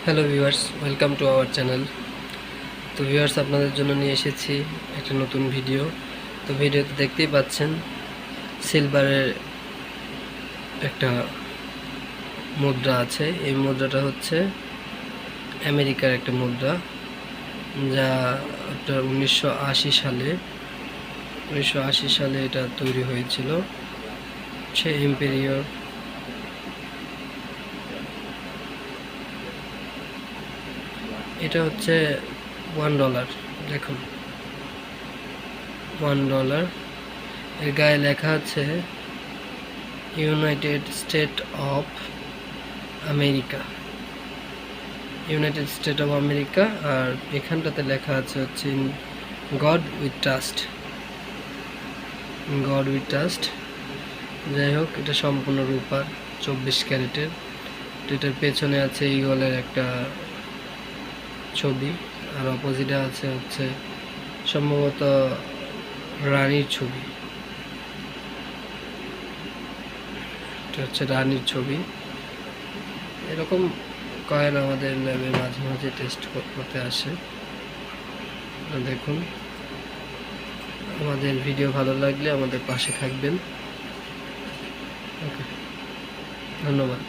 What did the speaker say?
Hello viewers, welcome to our channel. তো viewers, আপনাদের জন্য নিয়ে এসেছি একটা নতুন ভিডিও। তো ভিডিওতে দেখতেই পাচ্ছেন সিলভারের একটা মুদ্রা আছে। এই মুদ্রাটা হচ্ছে আমেরিকার একটা মুদ্রা, যা আপনার 1980 সালে এটা তৈরি হয়েছিল। সে ইম্পেরিয়র। এটা হচ্ছে $1। দেখুন, $1। এর গায়ে লেখা আছে united state of America. United state of America. আর এখানটাতে লেখা আছে হচ্ছে God with trust. God with trust. যাই হোক, এটা সম্পূর্ণ রূপার, 24 ক্যারেটের। এটার পেছনে আছে ঈগলের একটা ছবি, আর অপোজিটে আছে হচ্ছে সম্ভবত রানীর ছবি। এটা হচ্ছে রানীর ছবি। এরকম কয়েন আমাদের ল্যাবে মাঝে মাঝে টেস্ট করতে আসে। দেখুন, আমাদের ভিডিও ভালো লাগলে আমাদের পাশে থাকবেন। ওকে, ধন্যবাদ।